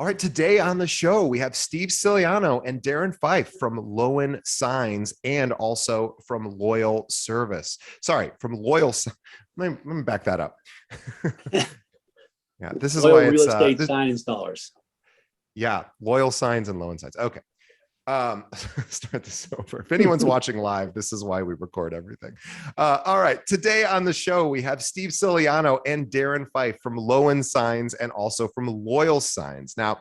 All right, today on the show, we have Steve Siliano and Darin Fyffe from Lowen Signs and also from Loyal Service. Sorry, from Loyal. Let me back that up. Yeah, this is Loyal why real it's estate sign installers. yeah, Loyal Signs and Lowen Signs. Okay. Start this over. If anyone's watching live, this is why we record everything. All right. Today on the show, we have Steve Siliano and Darin Fyffe from Lowen Signs and also from Loyal Signs. Now,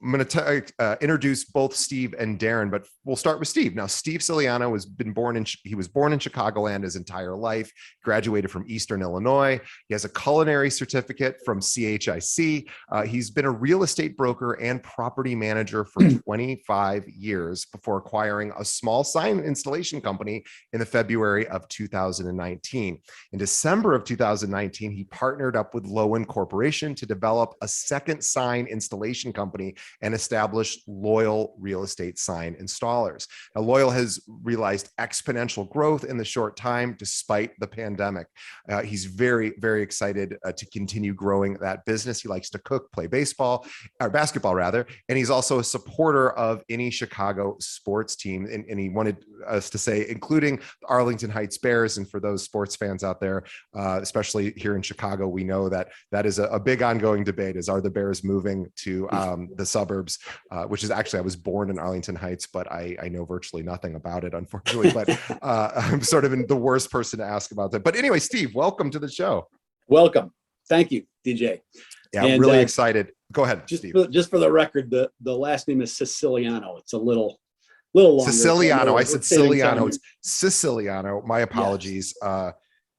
I'm going to introduce both Steve and Darin, but we'll start with Steve. Now, Steve Siliano was born in Chicagoland his entire life, graduated from Eastern Illinois. He has a culinary certificate from CHIC. He's been a real estate broker and property manager for 25 years before acquiring a small sign installation company in the February of 2019. In December of 2019, he partnered up with Lowen Corporation to develop a second sign installation company and established Loyal Real Estate Sign Installers. Now, Loyal has realized exponential growth in the short time despite the pandemic. He's very, very excited to continue growing that business. He likes to cook, play baseball, or basketball rather, and he's also a supporter of any Chicago sports team. And he wanted us to say, including the Arlington Heights Bears. And for those sports fans out there, especially here in Chicago, we know that that is a big ongoing debate: is are the Bears moving to the suburbs, which is actually, I was born in Arlington Heights, but I know virtually nothing about it, unfortunately. But I'm sort of the worst person to ask about that. But anyway, Steve, welcome to the show. Welcome. Thank you, DJ. Yeah, I'm really excited. Go ahead, Steve. Just for the record, the last name is Siciliano. It's a little longer. Siciliano. I said Siliano. It's Siciliano. My apologies. Yes.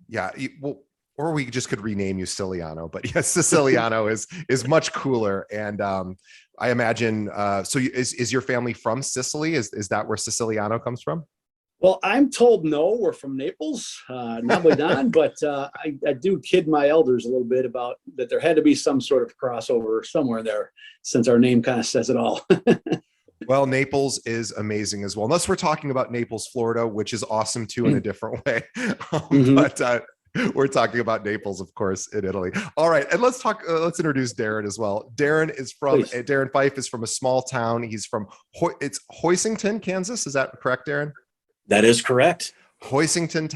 Yeah. Well, or we just could rename you Siliano, but yes, Siciliano is much cooler. And I imagine, so is your family from Sicily? Is that where Siciliano comes from? Well, I'm told no, we're from Naples, Napolitan, but I do kid my elders a little bit about that there had to be some sort of crossover somewhere there, since our name kind of says it all. Well, Naples is amazing as well, unless we're talking about Naples, Florida, which is awesome too in a different way. But we're talking about Naples, of course, in Italy. All right, and let's introduce Darin as well. Darin Fyffe is from a small town. He's from Hoisington, Kansas. Is that correct, Darin? That is correct. Hoisington,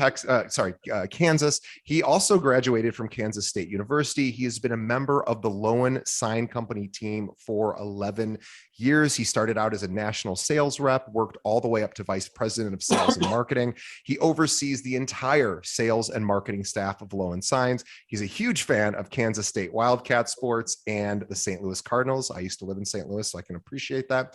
Kansas. He also graduated from Kansas State University. He has been a member of the Lowen Sign Company team for 11 years. He started out as a national sales rep, worked all the way up to vice president of sales and marketing. He oversees the entire sales and marketing staff of Lowen Signs. He's a huge fan of Kansas State Wildcat sports and the St. Louis Cardinals. I used to live in St. Louis, so I can appreciate that.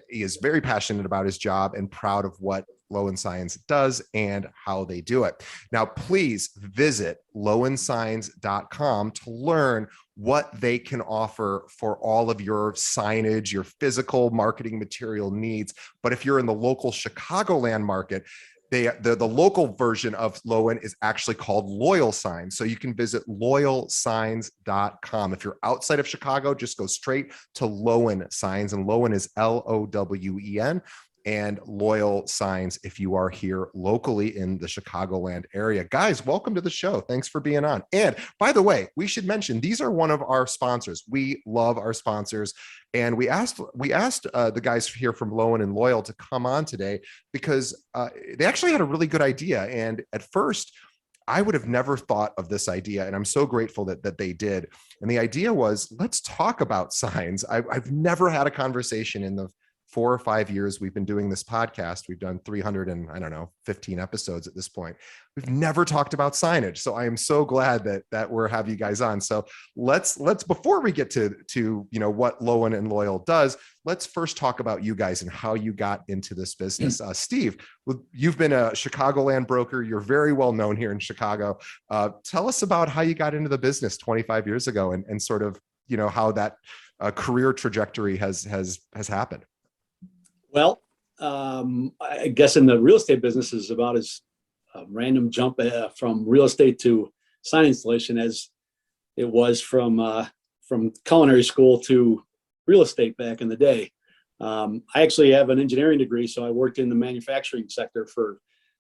He is very passionate about his job and proud of what Lowen Signs does and how they do it. Now, please visit lowensigns.com to learn what they can offer for all of your signage, your physical marketing material needs. But if you're in the local Chicagoland market, the local version of Lowen is actually called Loyal Signs. So you can visit loyalsigns.com. If you're outside of Chicago, just go straight to Lowen Signs, and Lowen is Lowen. And Loyal Signs if you are here locally in the Chicagoland area. Guys, welcome to the show. Thanks for being on. And by the way, we should mention, these are one of our sponsors. We love our sponsors. And we asked the guys here from Lowen and Loyal to come on today because they actually had a really good idea. And at first, I would have never thought of this idea, and I'm so grateful that they did. And the idea was, let's talk about signs. I've never had a conversation in the 4 or 5 years we've been doing this podcast. We've done 15 episodes at this point. We've never talked about signage. So I am so glad that we're having you guys on. So let's before we get to what Lowen and Loyal does, let's first talk about you guys and how you got into this business. Steve, you've been a Chicagoland broker. You're very well known here in Chicago. Tell us about how you got into the business 25 years ago and sort of, how that career trajectory has happened. Well, I guess in the real estate business is about as a random jump from real estate to sign installation as it was from culinary school to real estate back in the day. I actually have an engineering degree, so I worked in the manufacturing sector for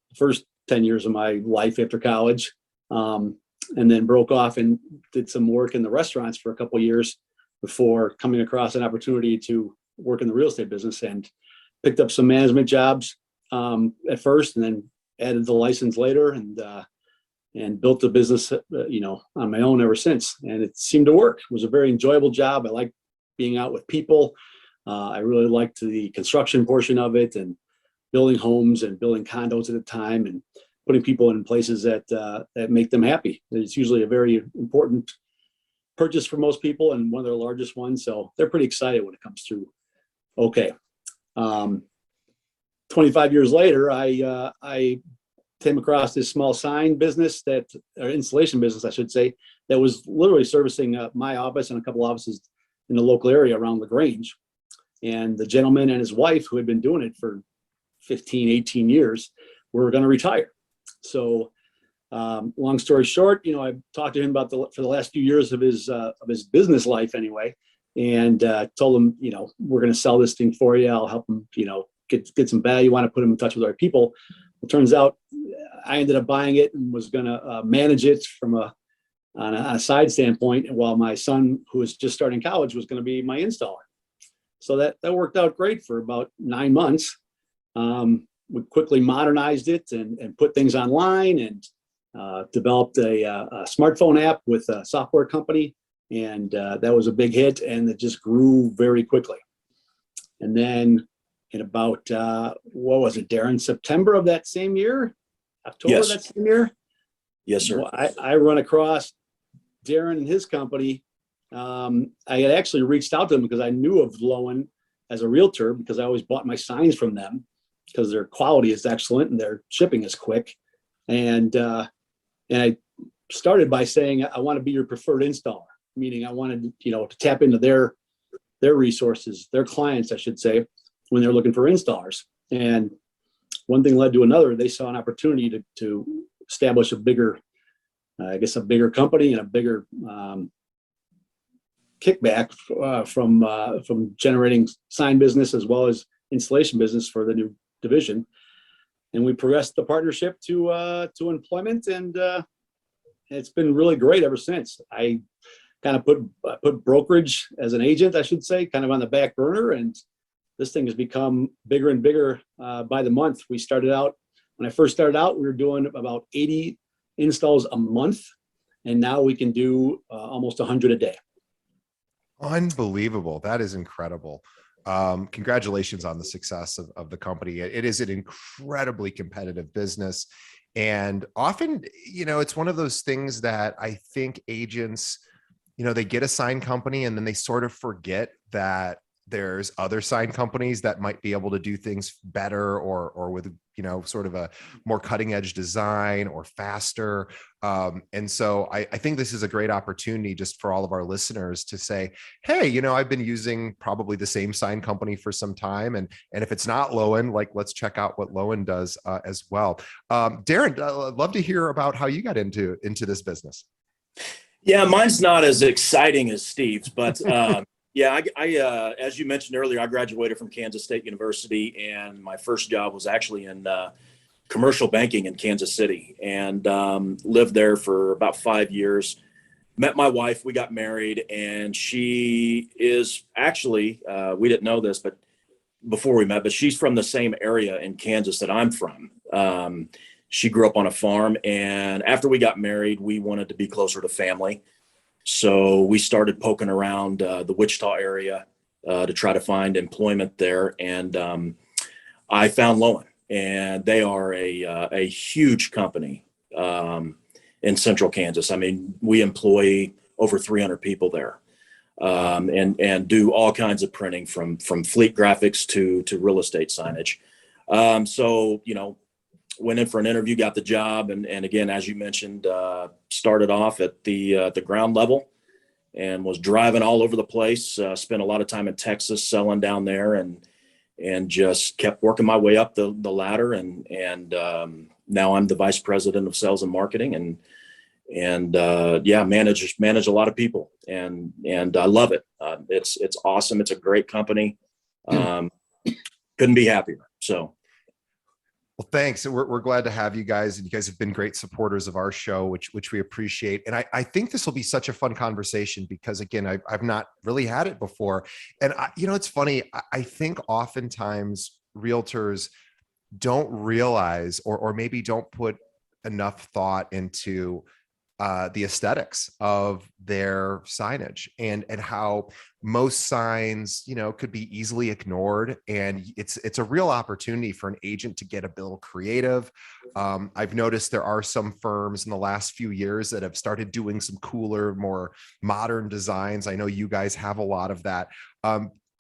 the first 10 years of my life after college, and then broke off and did some work in the restaurants for a couple of years before coming across an opportunity to work in the real estate business, and picked up some management jobs at first, and then added the license later, and built the business, on my own ever since. And it seemed to work. It was a very enjoyable job. I liked being out with people. I really liked the construction portion of it, and building homes and building condos at a time, and putting people in places that make them happy. It's usually a very important purchase for most people, and one of their largest ones. So they're pretty excited when it comes through. Okay. 25 years later, I came across this small sign business or installation business, I should say, that was literally servicing my office and a couple offices in the local area around LaGrange. And the gentleman and his wife, who had been doing it for 15, 18 years, were going to retire. So long story short, I've talked to him about for the last few years of his business life anyway, and told him, we're going to sell this thing for you. I'll help him, get some value. Want to put him in touch with our people. It turns out I ended up buying it and was going to manage it on a side standpoint, while my son, who was just starting college, was going to be my installer. So that worked out great for about 9 months. We quickly modernized it and put things online, and developed a smartphone app with a software company. And that was a big hit, and it just grew very quickly. And then in about, what was it, Darin, September of that same year? October of that same year? Yes, sir. Well, I run across Darin and his company. I had actually reached out to them because I knew of Lowen as a realtor, because I always bought my signs from them because their quality is excellent and their shipping is quick. And I started by saying, I want to be your preferred installer, meaning I wanted, to tap into their resources, their clients, I should say, when they're looking for installers. And one thing led to another. They saw an opportunity to establish a bigger company and a bigger kickback from generating sign business as well as installation business for the new division. And we progressed the partnership to employment, and it's been really great ever since. I kind of put brokerage as an agent, I should say, kind of on the back burner, and this thing has become bigger and bigger by the month. When I first started out, we were doing about 80 installs a month, and now we can do almost 100 a day. Unbelievable. That is incredible. Congratulations on the success of the company. It is an incredibly competitive business. And often, it's one of those things that I think agents, they get a sign company and then they sort of forget that there's other sign companies that might be able to do things better or with, sort of a more cutting edge design or faster. And so I think this is a great opportunity just for all of our listeners to say, hey, I've been using probably the same sign company for some time. And if it's not Lowen, let's check out what Lowen does as well. Darin, I'd love to hear about how you got into this business. Yeah, mine's not as exciting as Steve's, but yeah, I as you mentioned earlier, I graduated from Kansas State University, and my first job was actually in commercial banking in Kansas City, and lived there for about 5 years. Met my wife, we got married, and she is actually, we didn't know this, but before we met, but she's from the same area in Kansas that I'm from. She grew up on a farm, and after we got married, we wanted to be closer to family. So we started poking around the Wichita area to try to find employment there. And I found Lowen, and they are a huge company in central Kansas. I mean, we employ over 300 people there, and do all kinds of printing from fleet graphics to real estate signage. So, went in for an interview, got the job. And again, as you mentioned, started off at the ground level and was driving all over the place. Spent a lot of time in Texas selling down there, and just kept working my way up the ladder. And now I'm the vice president of sales and marketing, and manage a lot of people, and I love it. It's awesome. It's a great company. Couldn't be happier. So. Well, thanks. We're glad to have you guys, and you guys have been great supporters of our show, which we appreciate. And I think this will be such a fun conversation because, again, I've not really had it before. And it's funny. I think oftentimes realtors don't realize, or maybe don't put enough thought into the aesthetics of their signage, and how most signs, could be easily ignored. And it's a real opportunity for an agent to get a little creative. I've noticed there are some firms in the last few years that have started doing some cooler, more modern designs. I know you guys have a lot of that.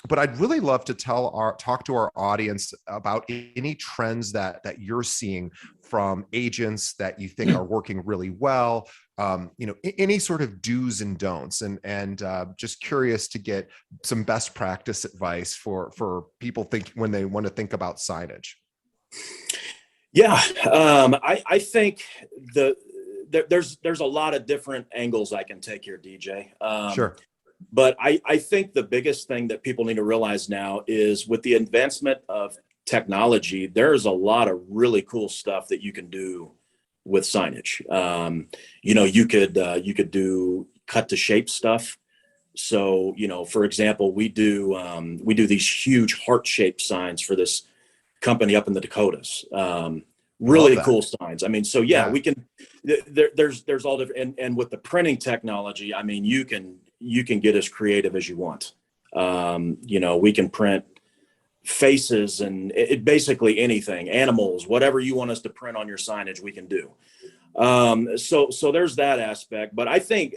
But I'd really love to talk to our audience about any trends that you're seeing from agents that you think are working really well. Any sort of do's and don'ts, and just curious to get some best practice advice for people when they want to think about signage. Yeah, I think there's a lot of different angles I can take here, DJ. Sure. But I think the biggest thing that people need to realize now is, with the advancement of technology, there's a lot of really cool stuff that you can do with signage. You could do cut to shape stuff. So, for example, we do these huge heart shaped signs for this company up in the Dakotas. Really cool signs. I mean, so yeah. We can. There's all different, and with the printing technology, I mean, you can get as creative as you want. We can print faces and basically anything, animals, whatever you want us to print on your signage, we can do. So there's that aspect. But I think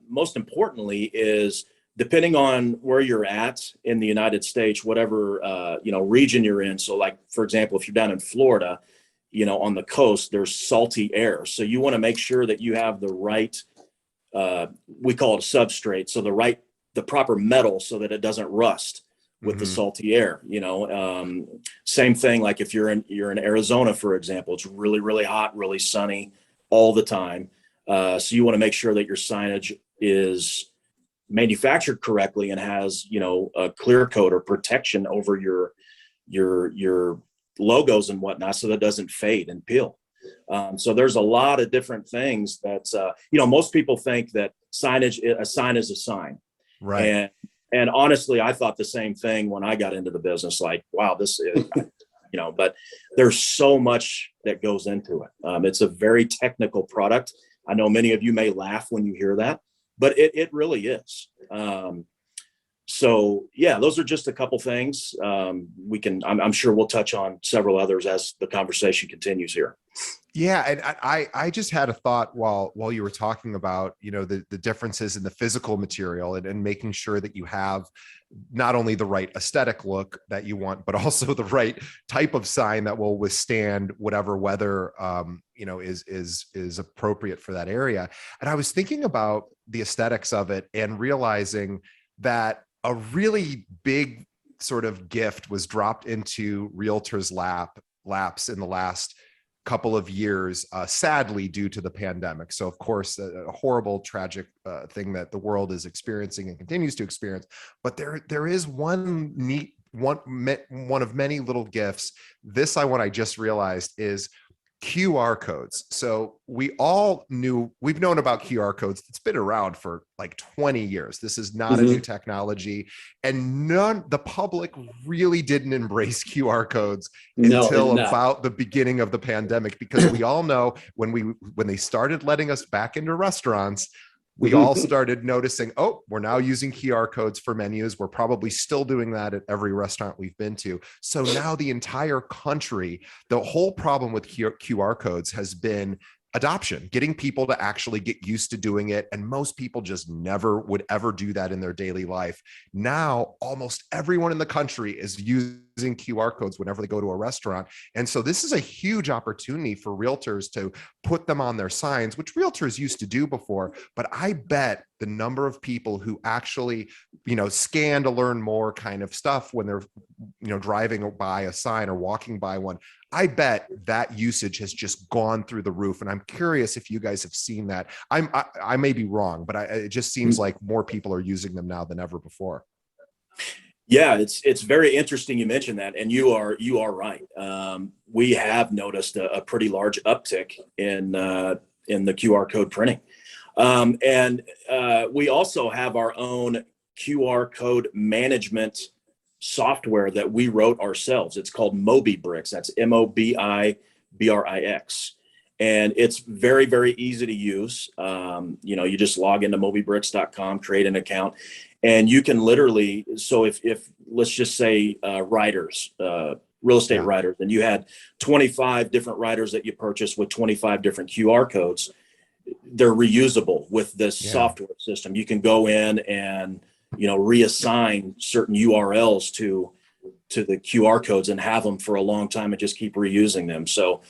most importantly is, depending on where you're at in the United States, whatever region you're in. So, like, for example, if you're down in Florida, on the coast, there's salty air. So you want to make sure that you have the right, we call it a substrate. So the proper metal, so that it doesn't rust with the salty air. Same thing, like if you're in Arizona, for example, it's really, really hot, really sunny all the time. So you want to make sure that your signage is manufactured correctly and has, a clear coat or protection over your logos and whatnot, so that it doesn't fade and peel. So there's a lot of different things that, most people think that a sign is a sign. Right. And honestly, I thought the same thing when I got into the business, like, wow, this is, but there's so much that goes into it. It's a very technical product. I know many of you may laugh when you hear that, but it really is. So yeah, those are just a couple things. I'm sure we'll touch on several others as the conversation continues here. Yeah, and I just had a thought while you were talking about, the differences in the physical material, and making sure that you have not only the right aesthetic look that you want, but also the right type of sign that will withstand whatever weather is appropriate for that area. And I was thinking about the aesthetics of it and realizing that a really big sort of gift was dropped into realtors' laps in the last couple of years, sadly, due to the pandemic. So, of course, a horrible, tragic thing that the world is experiencing and continues to experience. But there is one of many little gifts. This I just realized is QR codes. So we've known about QR codes. It's been around for like 20 years. This is not a new technology, and the public really didn't embrace QR codes until about the beginning of the pandemic, because we all know when they started letting us back into restaurants, we all started noticing, we're now using QR codes for menus. We're probably still doing that at every restaurant we've been to. So now the entire country, the whole problem with QR codes has been adoption, getting people to actually get used to doing it. And most people just never would ever do that in their daily life. Now, almost everyone in the country is using QR codes whenever they go to a restaurant. And so this is a huge opportunity for realtors to put them on their signs, which realtors used to do before. But I bet the number of people who actually, scan to learn more kind of stuff when they're, driving by a sign or walking by one, I bet that usage has just gone through the roof. And I'm curious if you guys have seen that. I may be wrong, but it just seems like more people are using them now than ever before. Yeah, it's very interesting you mentioned that, and you are right. We have noticed a pretty large uptick in the QR code printing, and we also have our own QR code management software that we wrote ourselves. It's called MobiBricks. That's MobiBrix, and it's very, very easy to use. You just log into mobibricks.com, create an account, and you can literally, so if let's just say writers, real estate writers, and you had 25 different writers that you purchased with 25 different QR codes, they're reusable with this software system. You can go in and reassign certain URLs to the QR codes and have them for a long time and just keep reusing them. So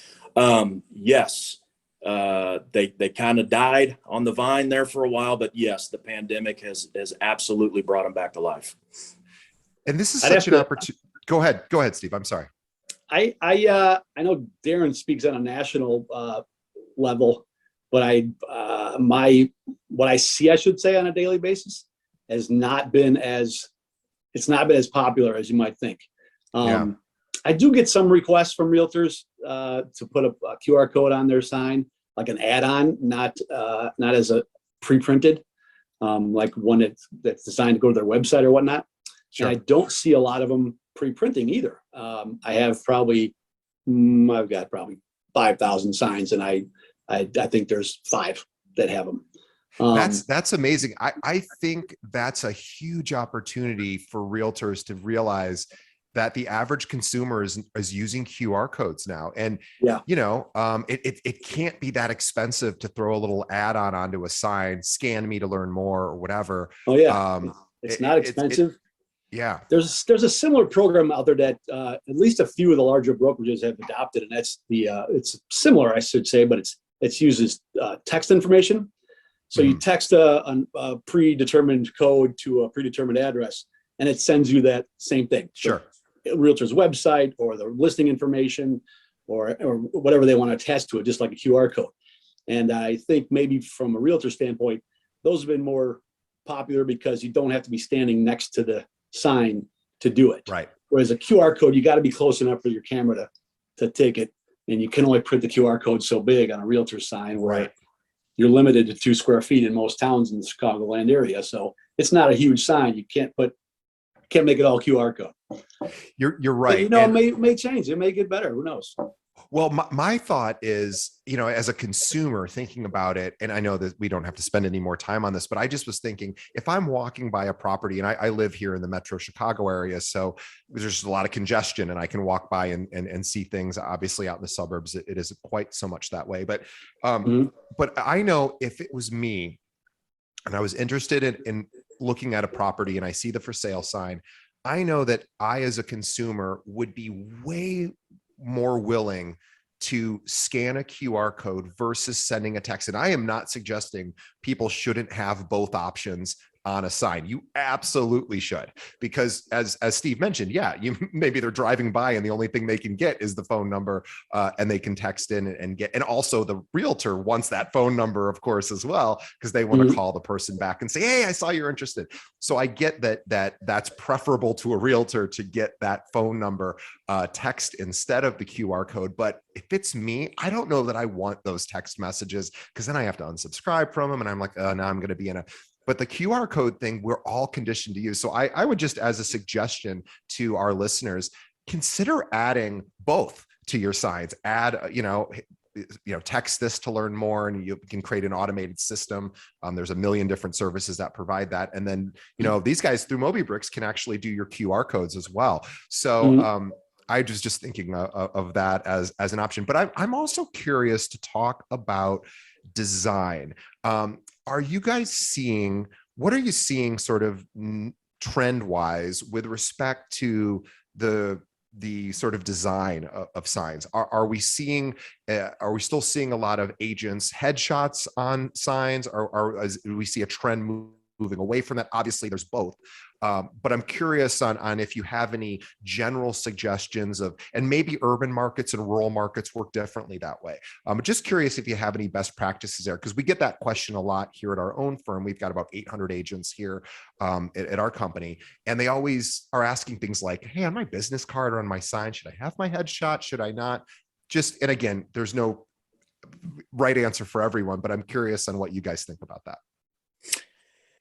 yes, they kind of died on the vine there for a while, but yes, the pandemic has absolutely brought them back to life. And this is such an opportunity. Go ahead, Steve. I'm sorry. I know Darin speaks on a national level, but what I see, I should say, on a daily basis has not been as popular as you might think. I do get some requests from realtors to put a QR code on their sign, like an add-on, not as a pre-printed, like one that's designed to go to their website or whatnot. Sure. And I don't see a lot of them pre-printing either. I've got probably 5,000 signs, and I think there's 5 that have them. That's amazing. I think that's a huge opportunity for realtors to realize that the average consumer is using QR codes now. And, it can't be that expensive to throw a little add-on onto a sign, scan me to learn more or whatever. Oh yeah. It's not expensive. Yeah. There's a similar program out there that at least a few of the larger brokerages have adopted. And that's it's similar, I should say, but it uses text information. So you text a predetermined code to a predetermined address, and it sends you that same thing. Sure. The realtor's website or the listing information or whatever they want to attach to it, just like a QR code. And I think maybe from a realtor standpoint, those have been more popular because you don't have to be standing next to the sign to do it. Right. Whereas a QR code, you got to be close enough for your camera to take it. And you can only print the QR code so big on a realtor's sign where you're limited to 2 square feet in most towns in the Chicagoland area. So it's not a huge sign. You can't make it all QR code. You're right. But, it may change. It may get better. Who knows? Well, my thought is, as a consumer thinking about it, and I know that we don't have to spend any more time on this, but I just was thinking, if I'm walking by a property, and I live here in the Metro Chicago area, so there's a lot of congestion and I can walk by and see things. Obviously out in the suburbs, it isn't quite so much that way, but I know if it was me and I was interested in looking at a property and I see the for sale sign, I know that I, as a consumer, would be way more willing to scan a QR code versus sending a text. And I am not suggesting people shouldn't have both options on a sign. You absolutely should, because as Steve mentioned, maybe they're driving by and the only thing they can get is the phone number, and they can text in and get, and also the realtor wants that phone number, of course, as well, because they want to call the person back and say, hey, I saw you're interested. So I get that's preferable to a realtor to get that phone number text instead of the QR code. But if it's me, I don't know that I want those text messages, because then I have to unsubscribe from them and I'm like, oh, now I'm going to be in a. But the QR code thing, we're all conditioned to use. So I would just, as a suggestion to our listeners, consider adding both to your signs. Add, text this to learn more, and you can create an automated system. There's a million different services that provide that. And then, these guys through MobiBricks can actually do your QR codes as well. So I was just thinking of that as an option. But I'm also curious to talk about design. What are you seeing sort of trend wise with respect to the sort of design of signs? Are we still seeing a lot of agents headshots on signs, or do we see a trend moving away from that? Obviously, there's both. But I'm curious on if you have any general suggestions of, and maybe urban markets and rural markets work differently that way. Just curious if you have any best practices there, because we get that question a lot here at our own firm. We've got about 800 agents here at our company, and they always are asking things like, hey, on my business card or on my sign, should I have my headshot? Should I not? Just, and again, there's no right answer for everyone, but I'm curious on what you guys think about that.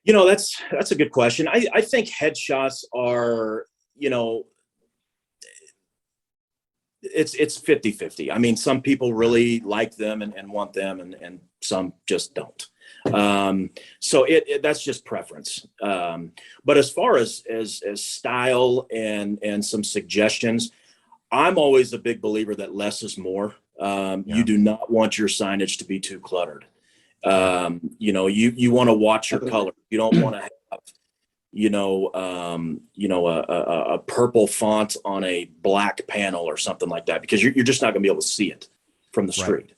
That's a good question. I think headshots are, it's 50-50. I mean, some people really like them and want them, and some just don't. So that's just preference. But as far as style and some suggestions, I'm always a big believer that less is more. You do not want your signage to be too cluttered. You want to watch your color. You don't want to have, a purple font on a black panel or something like that, because you're just not going to be able to see it from the street.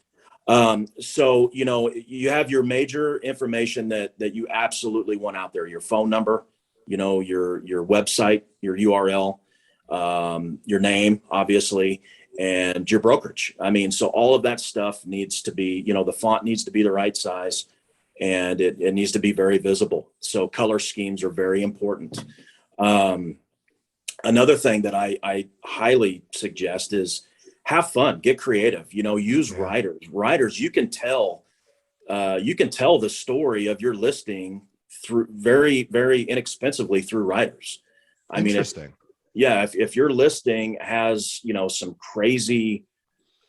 So, you have your major information that you absolutely want out there: your phone number, your website, your URL, your name, obviously, and your brokerage. I mean, so all of that stuff needs to be, the font needs to be the right size, and it needs to be very visible. So color schemes are very important. Another thing that I highly suggest is have fun, get creative, use writers. You can tell the story of your listing through very, very inexpensively through writers. I mean, if your listing has, some crazy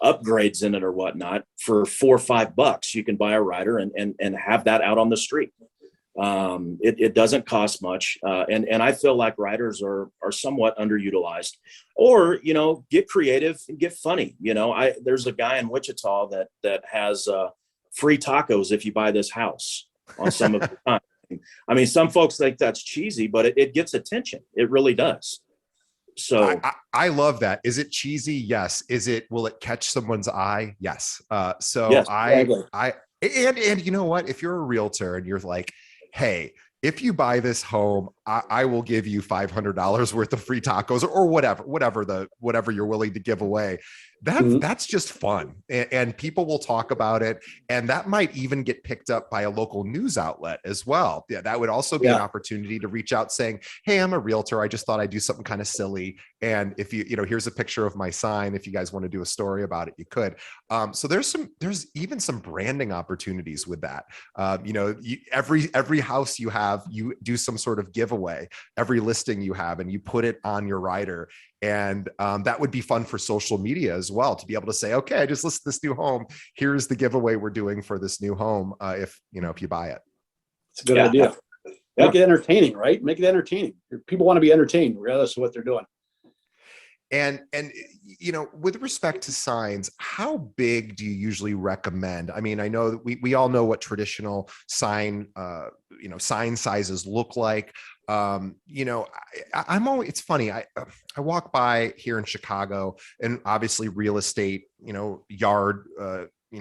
upgrades in it or whatnot, for $4 or $5, you can buy a writer and have that out on the street. It doesn't cost much. And I feel like writers are somewhat underutilized. Or, get creative and get funny. There's a guy in Wichita that has free tacos if you buy this house on some of the time. I mean, some folks think that's cheesy, but it gets attention. It really does. So I love that. Is it cheesy? Yes. Will it catch someone's eye? Yes. Yes, exactly. And you know what? If you're a realtor and you're like, hey, if you buy this home, I will give you $500 worth of free tacos or whatever you're willing to give away. That's just fun. And people will talk about it. And that might even get picked up by a local news outlet as well. Yeah, that would also be an opportunity to reach out saying, hey, I'm a realtor. I just thought I'd do something kind of silly. And if here's a picture of my sign. If you guys want to do a story about it, you could. So there's even some branding opportunities with that. Every house you have, you do some sort of giveaway, every listing you have, and you put it on your rider. And that would be fun for social media as well, to be able to say, okay, I just listed this new home. Here's the giveaway we're doing for this new home. If you buy it. It's a good idea. Make it entertaining, right? Make it entertaining. People want to be entertained regardless of what they're doing. And with respect to signs, how big do you usually recommend? I mean, I know that we all know what traditional sign, sign sizes look like. It's funny. I walk by here in Chicago, and obviously real estate, yard,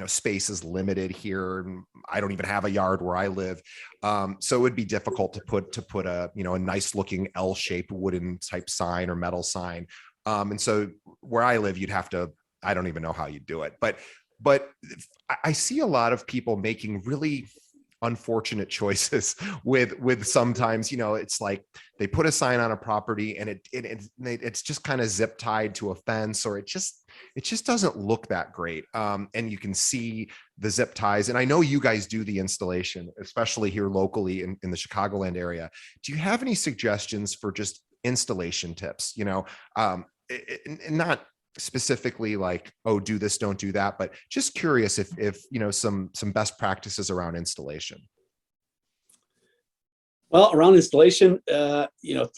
space is limited here. And I don't even have a yard where I live. So it would be difficult to put a nice looking L-shaped wooden type sign or metal sign. And so where I live, I don't even know how you do it, but I see a lot of people making really unfortunate choices with sometimes, it's like they put a sign on a property and it's just kind of zip tied to a fence, or it just doesn't look that great. And you can see the zip ties. And I know you guys do the installation, especially here locally in the Chicagoland area. Do you have any suggestions for just installation tips? Not specifically like, oh, do this, don't do that, but just curious if some best practices around installation. Well, around installation, a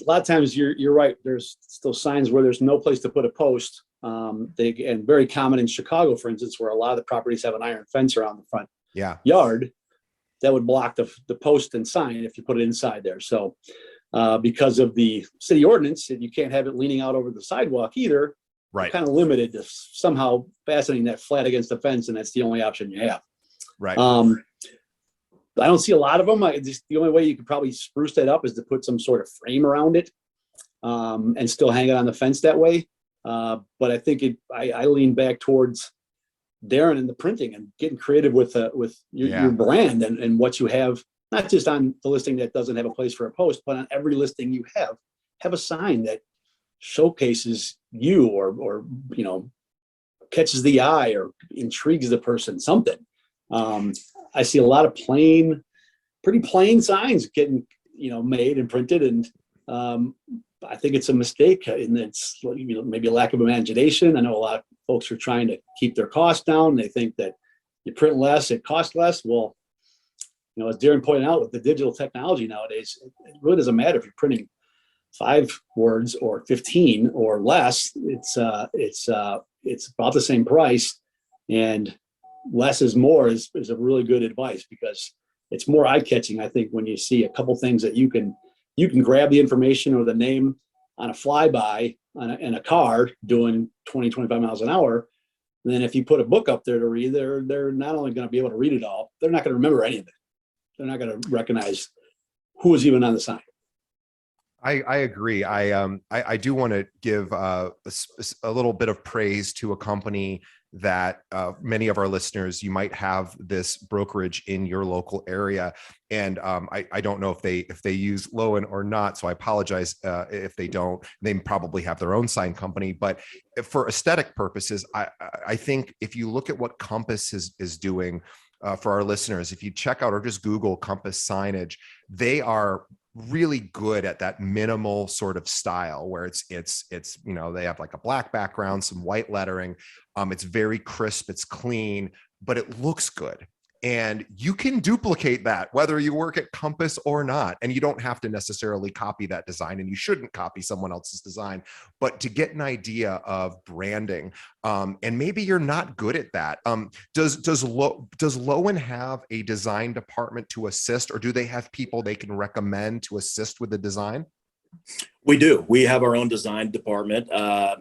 lot of times you're right. There's still signs where there's no place to put a post. And very common in Chicago, for instance, where a lot of the properties have an iron fence around the front yard that would block the post and sign if you put it inside there. So because of the city ordinance, you can't have it leaning out over the sidewalk either. Right. Kind of limited to somehow fastening that flat against the fence, and that's the only option you have. Right. I don't see a lot of them. The only way you could probably spruce that up is to put some sort of frame around it, and still hang it on the fence that way. But I think I lean back towards Darin and the printing and getting creative with your brand and what you have, not just on the listing that doesn't have a place for a post, but on every listing you have a sign that showcases you or catches the eye or intrigues the person, something. I see a lot of pretty plain signs getting, made and printed. And I think it's a mistake, and it's maybe a lack of imagination. I know a lot of folks are trying to keep their costs down. They think that you print less, it costs less. Well, as Darin pointed out, with the digital technology nowadays, it really doesn't matter if you're printing 5 words or 15 or less. It's about the same price, and less is more is a really good advice, because it's more eye-catching, I think, when you see a couple things that you can grab the information or the name on a flyby in a car doing 20, 25 miles an hour. And then if you put a book up there to read, they're not only going to be able to read it all, they're not going to remember any of it. They're not going to recognize who was even on the sign. I agree. I do want to give a little bit of praise to a company that many of our listeners, you might have this brokerage in your local area, and I don't know if they use Lowen or not, so I apologize if they don't. They probably have their own sign company, but for aesthetic purposes, I think if you look at what Compass is doing for our listeners, if you check out or just Google Compass signage, they are really good at that minimal sort of style where it's they have like a black background, some white lettering. It's very crisp, it's clean, but it looks good. And you can duplicate that whether you work at Compass or not. And you don't have to necessarily copy that design, and you shouldn't copy someone else's design, but to get an idea of branding, and maybe you're not good at that. Does Lowen have a design department to assist, or do they have people they can recommend to assist with the design? We do. We have our own design department.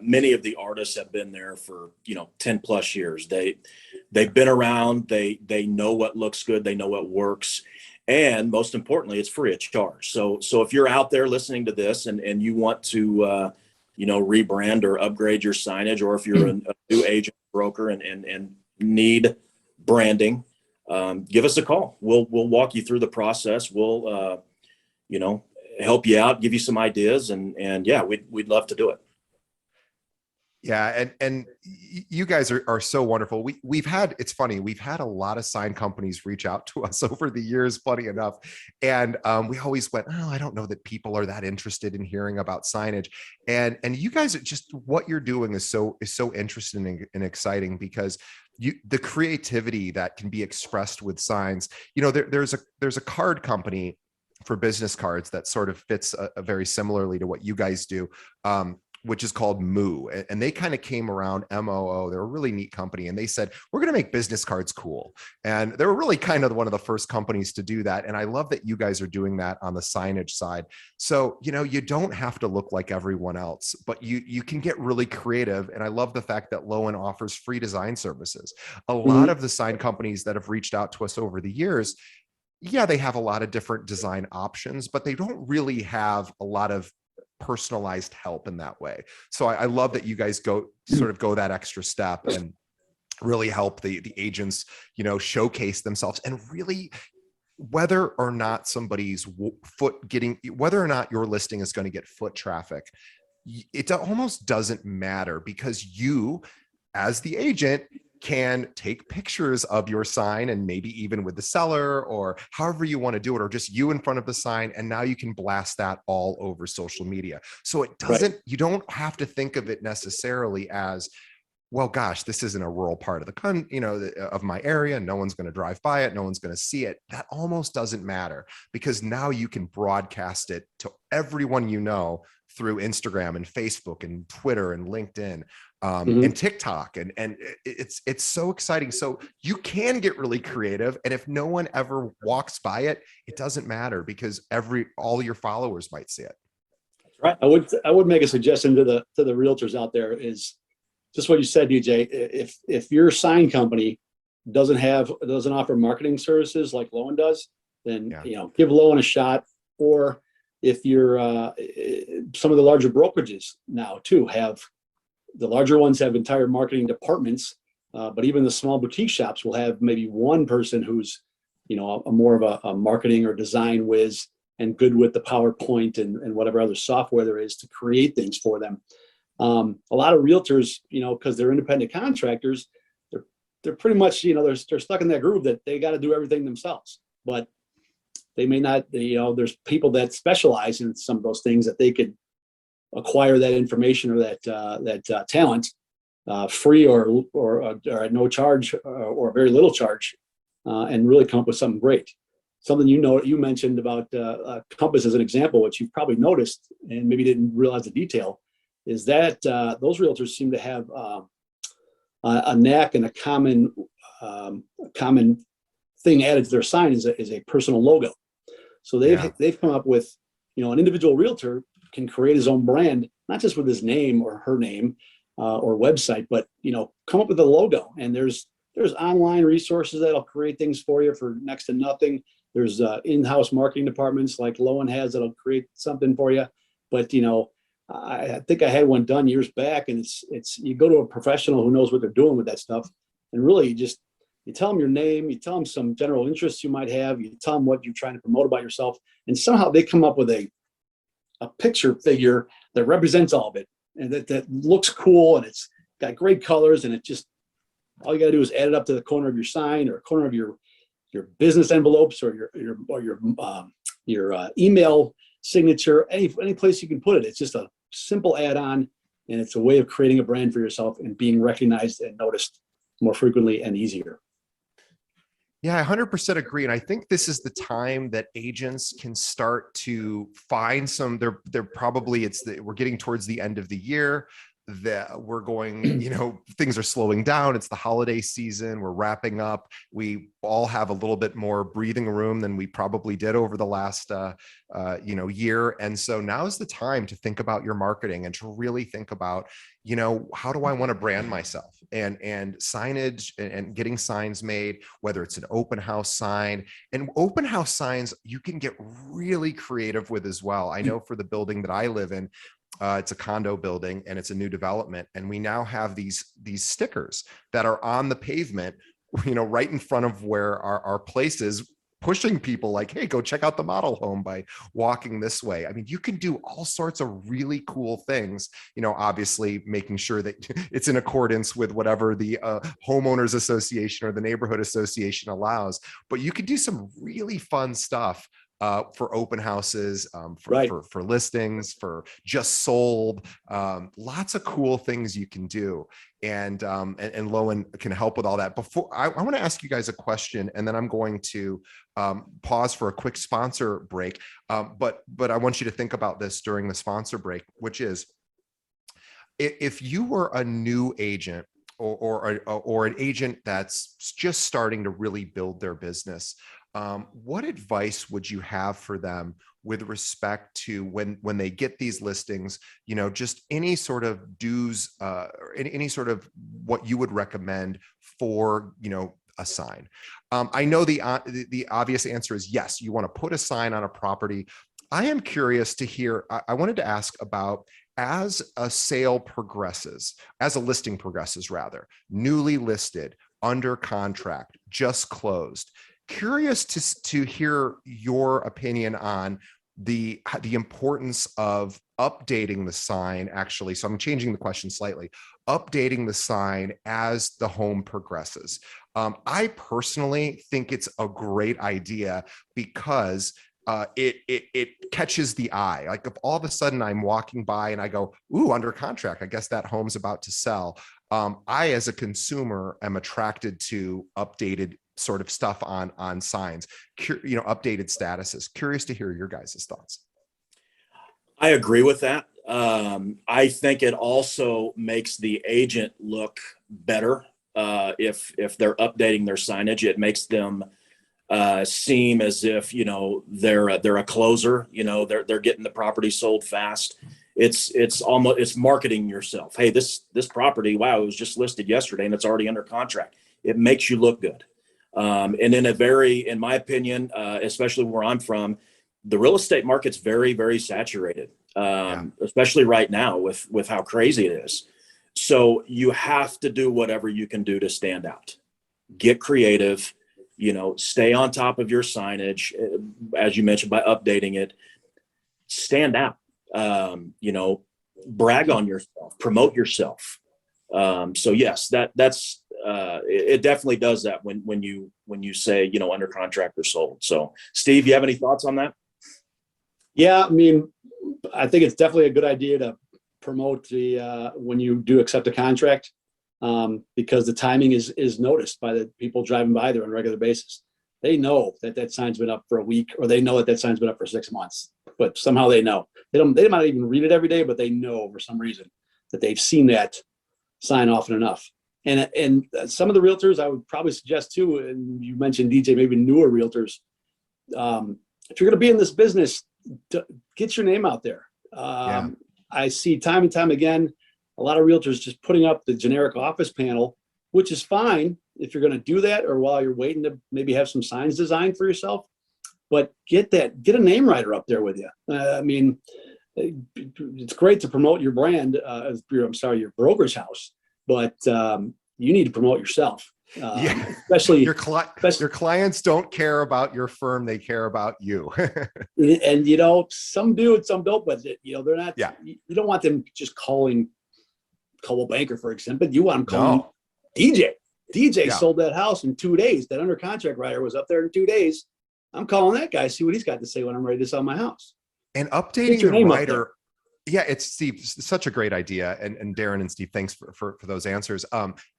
Many of the artists have been there for 10 plus years. They've been around. They know what looks good. They know what works, and most importantly, it's free of charge. So if you're out there listening to this and you want to rebrand or upgrade your signage, or if you're a new agent broker and need branding, give us a call. We'll walk you through the process. We'll help you out, give you some ideas, and yeah, we'd love to do it. Yeah, and you guys are so wonderful. It's funny, we've had a lot of sign companies reach out to us over the years, funny enough, and we always went, oh, I don't know that people are that interested in hearing about signage, and you guys, just what you're doing is so interesting and exciting, because the creativity that can be expressed with signs. There's a card company for business cards that sort of fits very similarly to what you guys do, which is called Moo. And they kind of came around, MOO. They're a really neat company. And they said, we're going to make business cards cool. And they were really kind of one of the first companies to do that. And I love that you guys are doing that on the signage side. So, you don't have to look like everyone else, but you can get really creative. And I love the fact that Lowen offers free design services. A lot of the sign companies that have reached out to us over the years, yeah, they have a lot of different design options, but they don't really have a lot of personalized help in that way. So I love that you guys go that extra step and really help the agents, showcase themselves, and really, whether or not somebody's whether or not your listing is going to get foot traffic, it almost doesn't matter, because you, as the agent, can take pictures of your sign, and maybe even with the seller, or however you want to do it, or just you in front of the sign. And now you can blast that all over social media. So it doesn't, you don't have to think of it necessarily as, well, gosh, this isn't a rural part of of my area. No one's going to drive by it. No one's going to see it. That almost doesn't matter, because now you can broadcast it to everyone through Instagram and Facebook and Twitter and LinkedIn, and TikTok. And it's so exciting. So you can get really creative. And if no one ever walks by it, it doesn't matter, because all your followers might see it. Right. I would make a suggestion to the realtors out there, is just what you said, DJ. If your sign company doesn't offer marketing services like Lowen does, then, Yeah. give Lowen a shot. Or if you're some of the larger brokerages now too the larger ones have entire marketing departments, but even the small boutique shops will have maybe one person who's, a more of a marketing or design whiz and good with the PowerPoint and whatever other software there is to create things for them. A lot of realtors, because they're independent contractors, they're pretty much, they're stuck in that groove that they got to do everything themselves. But they may not, there's people that specialize in some of those things that they could acquire that information or that talent free or at no charge or very little charge, and really come up with something great. Something you mentioned about Compass as an example, which you've probably noticed and maybe didn't realize the detail, is that those realtors seem to have a knack and a common thing added to their sign is a personal logo. So they've come up with, an individual realtor can create his own brand, not just with his name or her name or website, but come up with a logo. And there's online resources that'll create things for you for next to nothing. There's in-house marketing departments like Lowen has that'll create something for you. But I think I had one done years back, and it's you go to a professional who knows what they're doing with that stuff, and really you tell them your name, you tell them some general interests you might have, you tell them what you're trying to promote about yourself, and somehow they come up with a picture figure that represents all of it, and that looks cool, and it's got great colors, and it just, all you got to do is add it up to the corner of your sign or corner of your business envelopes or your email signature, any place you can put it. It's just a simple add-on, and it's a way of creating a brand for yourself and being recognized and noticed more frequently and easier. Yeah, I 100% agree. And I think this is the time that agents can start to find some, they're probably, we're getting towards the end of the year, that we're going, things are slowing down. It's the holiday season. We're wrapping up. We all have a little bit more breathing room than we probably did over the last, year. And so now is the time to think about your marketing and to really think about, how do I want to brand myself, and signage and getting signs made, whether it's an open house sign. And open house signs, you can get really creative with as well. I know for the building that I live in, it's a condo building and it's a new development. And we now have these stickers that are on the pavement, right in front of where our place is, pushing people like, hey, go check out the model home by walking this way. I mean, you can do all sorts of really cool things, obviously making sure that it's in accordance with whatever the homeowners association or the neighborhood association allows. But you can do some really fun stuff for open houses, for listings, for just sold, lots of cool things you can do. And Lowen can help with all that. Before I want to ask you guys a question, and then I'm going to pause for a quick sponsor break. But I want you to think about this during the sponsor break, which is, if you were a new agent or an agent that's just starting to really build their business, what advice would you have for them with respect to when they get these listings, just any sort of dues, any sort of what you would recommend for, a sign? I know the obvious answer is yes, you want to put a sign on a property. I am curious to hear, I wanted to ask about, as a sale progresses, as a listing progresses rather, newly listed, under contract, just closed, curious to hear your opinion on the importance of updating the sign, actually. So I'm changing the question slightly. Updating the sign as the home progresses. I personally think it's a great idea because it catches the eye. Like, if all of a sudden I'm walking by and I go, ooh, under contract, I guess that home's about to sell. I, as a consumer, am attracted to updated sort of stuff on signs, updated statuses. Curious to hear your guys' thoughts. I agree with that. I think it also makes the agent look better if they're updating their signage. It makes them seem as if they're a closer. They're getting the property sold fast. It's marketing yourself. Hey, this property, wow, it was just listed yesterday and it's already under contract. It makes you look good. And in my opinion, especially where I'm from, the real estate market's very, very saturated, especially right now with how crazy it is. So you have to do whatever you can do to stand out. Get creative, stay on top of your signage, as you mentioned, by updating it. Stand out, brag on yourself, promote yourself. So yes, that's it definitely does that when you say, under contract or sold. So Steve, you have any thoughts on that? Yeah, I mean, I think it's definitely a good idea to promote the when you do accept a contract, because the timing is noticed by the people driving by there on a regular basis. They know that sign's been up for a week, or they know that sign's been up for 6 months, but somehow they know. They might not even read it every day, but they know for some reason that they've seen that sign often enough. And some of the realtors I would probably suggest too, and you mentioned DJ, maybe newer realtors, if you're going to be in this business, get your name out there. I see time and time again, a lot of realtors just putting up the generic office panel, which is fine if you're going to do that, or while you're waiting to maybe have some signs designed for yourself. But get a name writer up there with you. I mean, it's great to promote your brand, your brokerage house, but you need to promote yourself. Especially your clients don't care about your firm, they care about you. And some do and some don't, but they're not. You don't want them just calling Coldwell Banker, for example. You want them calling DJ sold that house in 2 days. That under contract writer was up there in 2 days. I'm calling that guy, see what he's got to say when I'm ready to sell my house. And updating the writer. Yeah, it's Steve, such a great idea. And Darin and Steve, thanks for those answers.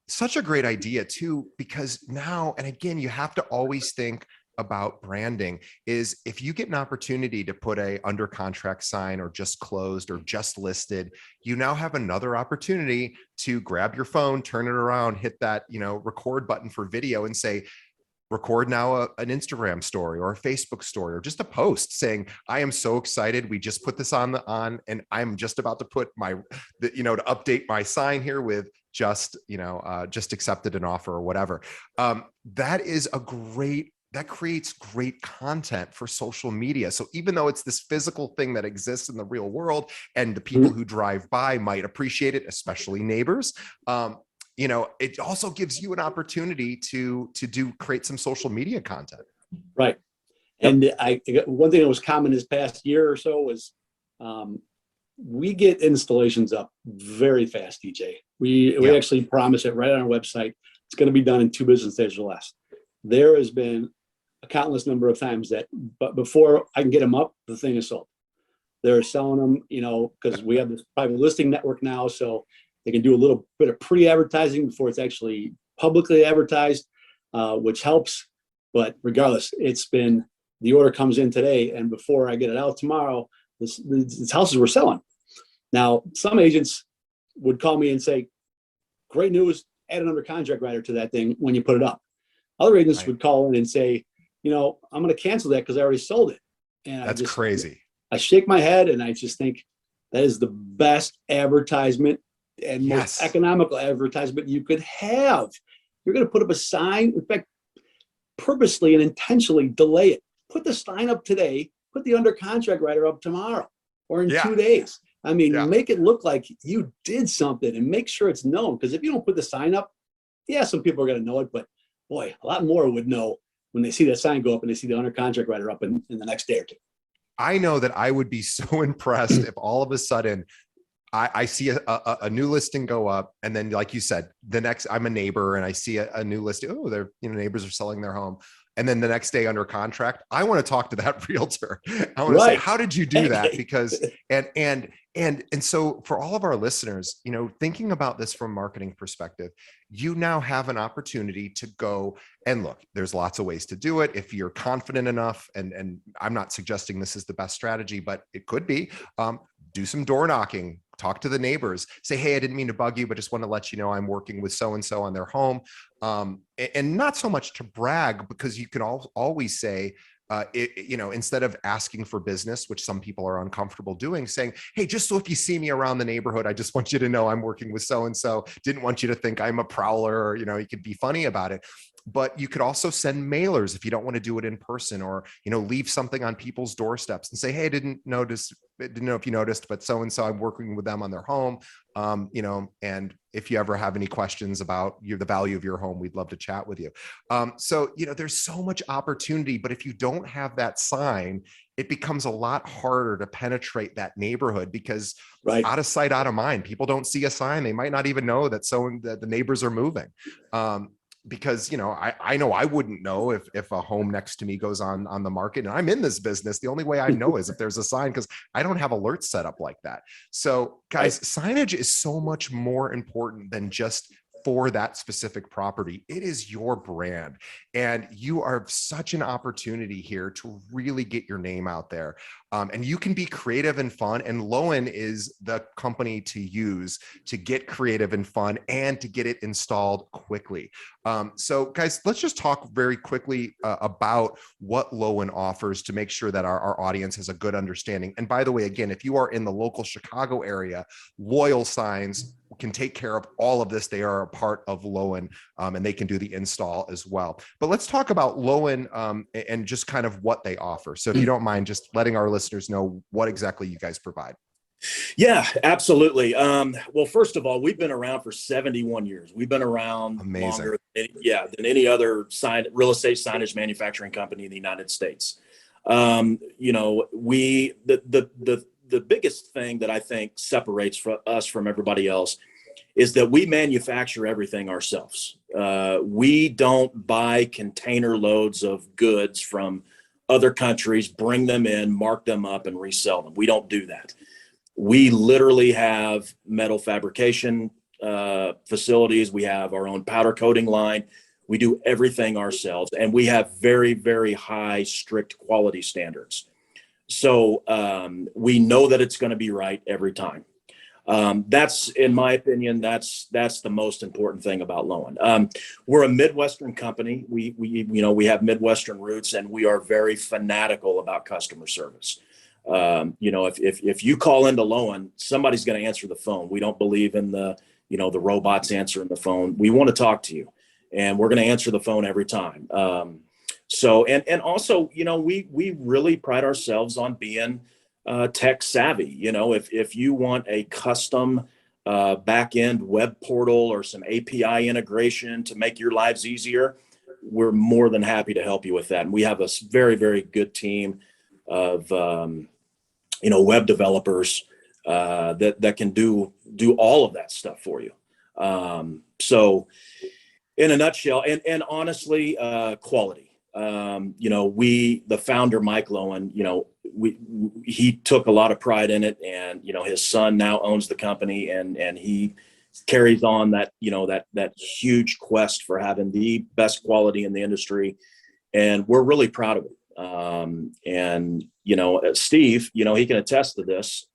Such a great idea too, because now, and again, you have to always think about branding, is if you get an opportunity to put a under contract sign, or just closed, or just listed, you now have another opportunity to grab your phone, turn it around, hit that, record button for video, and say, record now an Instagram story or a Facebook story, or just a post saying, I am so excited. We just put this on, and I'm just about to put to update my sign here with just accepted an offer, or whatever. That creates great content for social media. So even though it's this physical thing that exists in the real world, and the people who drive by might appreciate it, especially neighbors, it also gives you an opportunity to create some social media content. Right. And one thing that was common this past year or so was we get installations up very fast, DJ. We actually promise it right on our website. It's going to be done in 2 business days or less. There has been a countless number of times but before I can get them up, the thing is sold. They're selling them, because we have this private listing network now, so they can do a little bit of pre-advertising before it's actually publicly advertised, which helps. But regardless, the order comes in today, and before I get it out tomorrow, these houses were selling. Now, some agents would call me and say, great news, add an under contract writer to that thing when you put it up. Other agents would call in and say, I'm going to cancel that because I already sold it. And that's crazy. I shake my head and I just think that is the best advertisement and most economical advertisement you could have. You're going to put up a sign, in fact, purposely and intentionally delay it. Put the sign up today, put the under contract writer up tomorrow or in 2 days. I mean, make it look like you did something and make sure it's known. Because if you don't put the sign up, some people are going to know it, but boy, a lot more would know when they see that sign go up and they see the under contract writer up in the next day or two. I know that I would be so impressed if all of a sudden I see a new listing go up, and then, like you said, I'm a neighbor and I see a new listing. Oh, their neighbors are selling their home. And then the next day under contract, I want to talk to that realtor. I want to say, how did you do that? Because, and so for all of our listeners, thinking about this from a marketing perspective, you now have an opportunity to go and look, there's lots of ways to do it. If you're confident enough, and I'm not suggesting this is the best strategy, but it could be, do some door knocking, talk to the neighbors, say, hey, I didn't mean to bug you, but just want to let you know I'm working with so-and-so on their home. And not so much to brag, because you can always say, instead of asking for business, which some people are uncomfortable doing, saying, hey, just so if you see me around the neighborhood, I just want you to know I'm working with so-and-so. Didn't want you to think I'm a prowler, or, you could be funny about it. But you could also send mailers if you don't want to do it in person, or, leave something on people's doorsteps and say, hey, didn't know if you noticed, but so-and-so, I'm working with them on their home. And if you ever have any questions about the value of your home, we'd love to chat with you. So, there's so much opportunity, but if you don't have that sign, it becomes a lot harder to penetrate that neighborhood, because Right. out of sight, out of mind. People don't see a sign. They might not even know that the neighbors are moving. Because I know I wouldn't know if a home next to me goes on the market, and I'm in this business. The only way I know is if there's a sign, because I don't have alerts set up like that. So guys, signage is so much more important than just for that specific property. It is your brand, and you are such an opportunity here to really get your name out there. And you can be creative and fun, and Lowen is the company to use to get creative and fun and to get it installed quickly. So guys, let's just talk very quickly about what Lowen offers to make sure that our audience has a good understanding. And by the way, again, if you are in the local Chicago area, Loyal Signs can take care of all of this. They are a part of Lowen, and they can do the install as well. But let's talk about Lowen and just kind of what they offer. So if you don't mind just letting our listeners know what exactly you guys provide. Yeah, absolutely. Well, first of all, we've been around for 71 years. We've been around longer than any other real estate signage manufacturing company in the United States. The biggest thing that I think separates us from everybody else is that we manufacture everything ourselves. We don't buy container loads of goods from other countries, bring them in, mark them up, and resell them. We don't do that. We literally have metal fabrication facilities. We have our own powder coating line. We do everything ourselves, and we have very, very high, strict quality standards. So we know that it's going to be right every time. That's, in my opinion, that's the most important thing about Lowen. We're a Midwestern company. We have Midwestern roots, and we are very fanatical about customer service. If you call into Lowen, somebody's going to answer the phone. We don't believe in the robots answering the phone. We want to talk to you, and we're going to answer the phone every time. And also, we really pride ourselves on being tech savvy. If you want a custom back end web portal or some API integration to make your lives easier, we're more than happy to help you with that. And we have a very, very good team of web developers that can do all of that stuff for you. So in a nutshell, and honestly, quality. The founder, Mike Lowen, he took a lot of pride in it, and his son now owns the company, and he carries on that huge quest for having the best quality in the industry, and we're really proud of it. Steve, he can attest to this.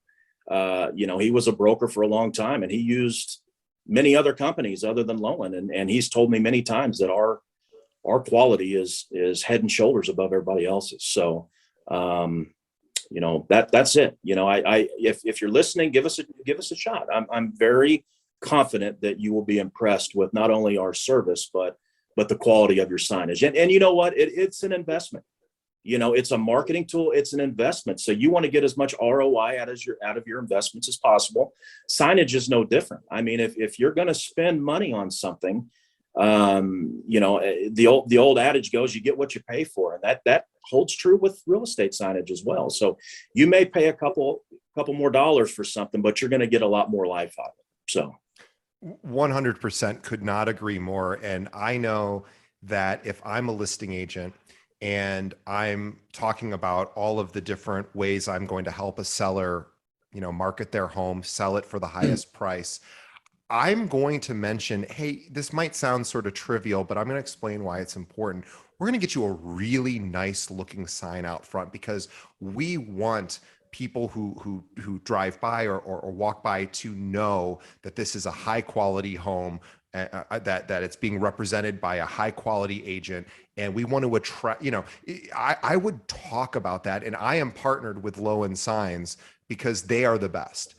He was a broker for a long time, and he used many other companies other than Lowen, and he's told me many times that our quality is head and shoulders above everybody else's. So, that's it. If you're listening, give us a shot. I'm very confident that you will be impressed with not only our service, but the quality of your signage. And you know what? It's an investment. It's a marketing tool. It's an investment. So you want to get as much ROI out of your investments as possible. Signage is no different. I mean, if you're going to spend money on something, the old adage goes, you get what you pay for, and that holds true with real estate signage as well. So you may pay a couple more dollars for something, but you're going to get a lot more life out of it. So 100% could not agree more. And I know that if I'm a listing agent and I'm talking about all of the different ways I'm going to help a seller, market their home, sell it for the highest price, I'm going to mention, hey, this might sound sort of trivial, but I'm going to explain why it's important. We're going to get you a really nice looking sign out front, because we want people who drive by or walk by to know that this is a high quality home, that it's being represented by a high quality agent, and we want to attract, I would talk about that, and I am partnered with Lowen Signs because they are the best.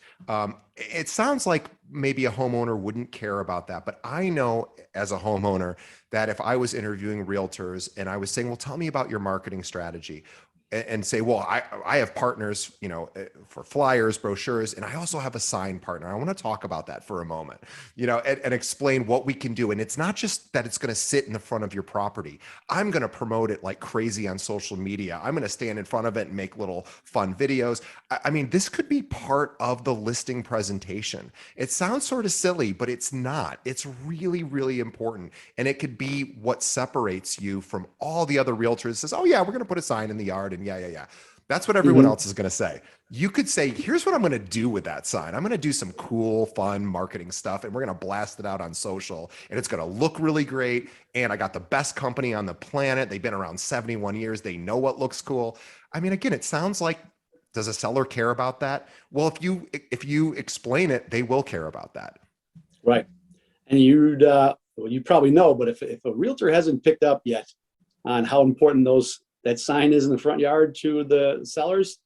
It sounds like maybe a homeowner wouldn't care about that, but I know as a homeowner that if I was interviewing realtors and I was saying, well, tell me about your marketing strategy, and say, well, I have partners, for flyers, brochures, and I also have a sign partner. I want to talk about that for a moment, and explain what we can do. And it's not just that it's going to sit in the front of your property. I'm going to promote it like crazy on social media. I'm going to stand in front of it and make little fun videos. I mean, this could be part of the listing presentation. It sounds sort of silly, but it's not. It's really, really important. And it could be what separates you from all the other realtors. Says, oh yeah, we're going to put a sign in the yard, and yeah. That's what everyone else is going to say. You could say, here's what I'm going to do with that sign. I'm going to do some cool, fun marketing stuff, and we're going to blast it out on social, and it's going to look really great. And I got the best company on the planet. They've been around 71 years. They know what looks cool. I mean, again, it sounds like, does a seller care about that? Well, if you explain it, they will care about that. Right. And you probably know, but if a realtor hasn't picked up yet on how important that sign is in the front yard to the sellers,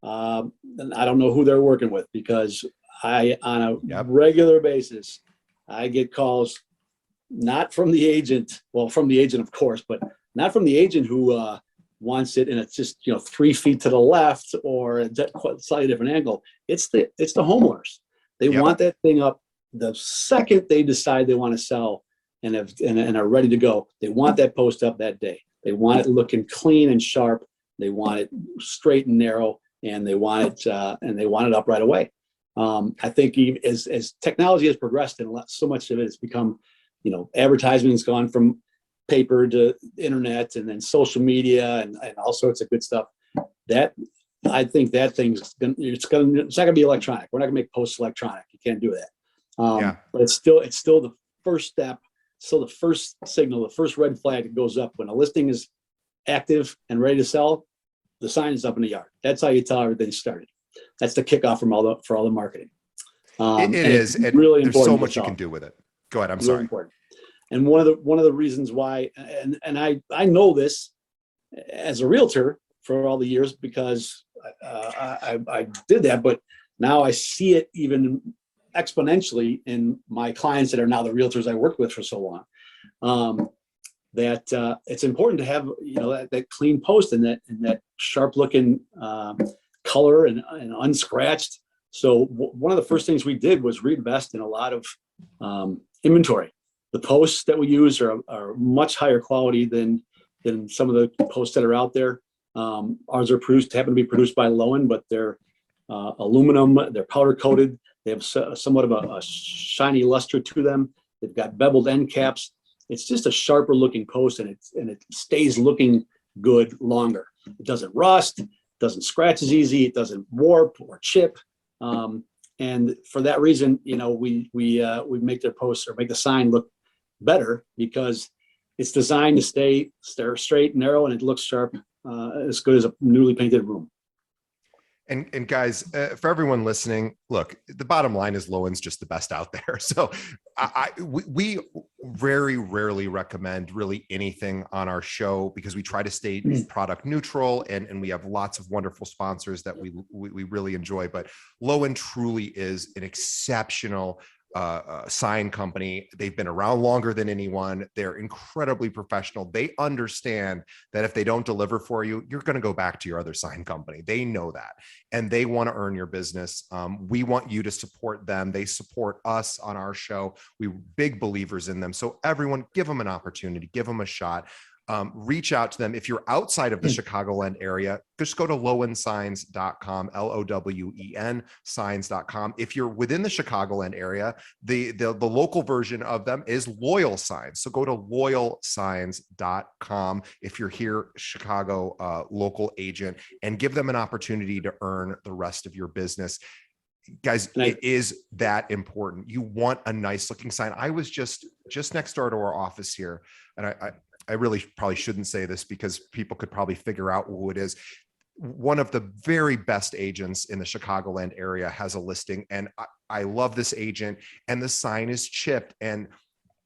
then I don't know who they're working with, because on a regular basis, I get calls, not from the agent, well, from the agent, of course, but not from the agent who wants it and it's just 3 feet to the left or a slightly different angle. It's the homeowners. They want that thing up the second they decide they want to sell and are ready to go. They want that post up that day. They want it looking clean and sharp. They want it straight and narrow, and they want it up right away. I think as technology has progressed, and so much of it has become, advertisements gone from paper to internet and then social media and all sorts of good stuff. That I think that it's not gonna be electronic. We're not gonna make posts electronic. You can't do that. But it's still the first step. So the first signal, the first red flag that goes up when a listing is active and ready to sell, the sign is up in the yard. That's how you tell everything's started. That's the kickoff for all the marketing. It is really important. There's so much you can do with it. Go ahead. I'm really sorry. Important. And one of the reasons why, and I know this as a realtor for all the years, because I did that, but now I see it even exponentially in my clients that are now the realtors I worked with for so long, that it's important to have that clean post and that sharp looking color and unscratched. So one of the first things we did was reinvest in a lot of inventory. The posts that we use are much higher quality than some of the posts that are out there. Ours happen to be produced by Lowen, but they're aluminum, they're powder coated. They have somewhat of a shiny luster to them. They've got beveled end caps. It's just a sharper looking post, and it stays looking good longer. It doesn't rust, doesn't scratch as easy, it doesn't warp or chip. And for that reason, we make their posts or make the sign look better, because it's designed to stay straight, narrow, and it looks sharp, as good as a newly painted room. And guys, for everyone listening, look, the bottom line is Lowen's just the best out there. So we very rarely recommend really anything on our show, because we try to stay product neutral, and we have lots of wonderful sponsors that we really enjoy. But Lowen truly is an exceptional sign company. They've been around longer than anyone. They're incredibly professional. They understand that if they don't deliver for you, you're going to go back to your other sign company. They know that, and they want to earn your business. We want you to support them. They support us on our show. We're big believers in them. So everyone, give them an opportunity, give them a shot. Reach out to them. If you're outside of the Chicagoland area, just go to lowensigns.com, LOWEN signs.com. If you're within the Chicagoland area, the local version of them is Loyal Signs. So go to loyalsigns.com if you're here, Chicago local agent, and give them an opportunity to earn the rest of your business. Guys, it is that important. You want a nice looking sign. I was just next door to our office here, and I really probably shouldn't say this because people could probably figure out who it is. One of the very best agents in the Chicagoland area has a listing, and I love this agent, and the sign is chipped, and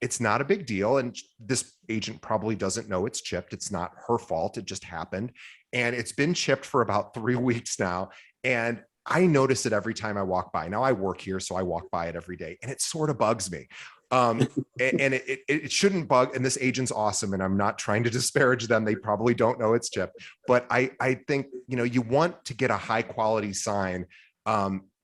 It's not a big deal. And this agent probably doesn't know it's chipped. It's not her fault. It just happened. And it's been chipped for about 3 weeks now. And I notice it every time I walk by. Now I work here, so I walk by it every day, and it sort of bugs me. And it shouldn't bug. And this agent's awesome, and I'm not trying to disparage them. They probably don't know it's chipped, but I think, you want to get a high quality sign.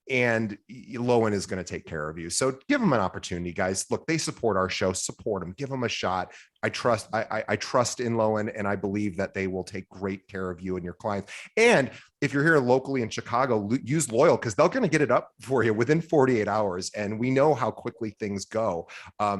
And Lowen is going to take care of you. So give them an opportunity, guys. Look, they support our show. Support them. Give them a shot. I trust in Lowen, and I believe that they will take great care of you and your clients. And if you're here locally in Chicago, use Loyal, because they're going to get it up for you within 48 hours. And we know how quickly things go.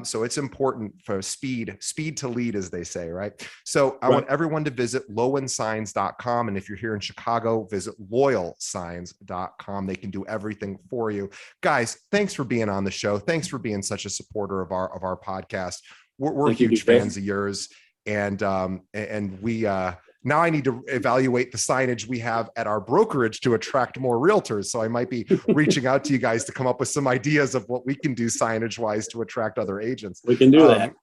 So it's important for speed to lead, as they say, right? So I want everyone to visit lowensigns.com. And if you're here in Chicago, visit loyalsigns.com. They can do everything for you. Guys, thanks for being on the show. Thanks for being such a supporter of our podcast. We're huge fans of yours. And we now I need to evaluate the signage we have at our brokerage to attract more realtors. So I might be reaching out to you guys to come up with some ideas of what we can do signage wise to attract other agents. We can do that.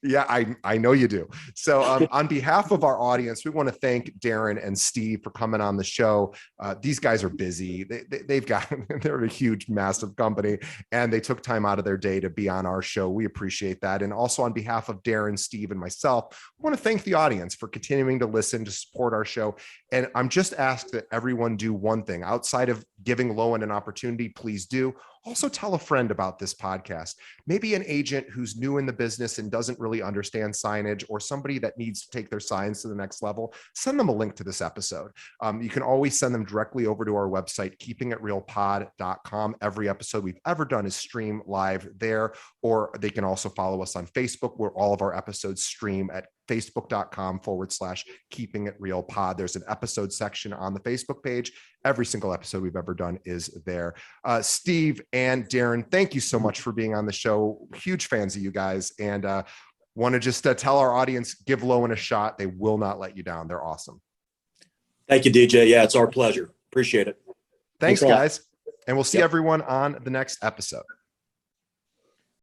Yeah, I know you do. So on behalf of our audience, we want to thank Darin and Steve for coming on the show. These guys are busy. They're a huge, massive company, and they took time out of their day to be on our show. We appreciate that. And also on behalf of Darin, Steve, and myself, I want to thank the audience for continuing to listen, to support our show. And I'm just asked that everyone do one thing outside of giving Lowen an opportunity. Please do. Also tell a friend about this podcast, maybe an agent who's new in the business and doesn't really understand signage, or somebody that needs to take their signs to the next level. Send them a link to this episode. You can always send them directly over to our website, keepingitrealpod.com. Every episode we've ever done is streamed live there, or they can also follow us on Facebook, where all of our episodes stream at facebook.com/keeping it real pod. There's an episode section on the Facebook page. Every single episode we've ever done is there. Steve and Darin, thank you so much for being on the show. Huge fans of you guys. And want to just tell our audience, give Lowen a shot. They will not let you down. They're awesome. Thank you, DJ. Yeah, it's our pleasure. Appreciate it. Thanks guys. And we'll see everyone on the next episode.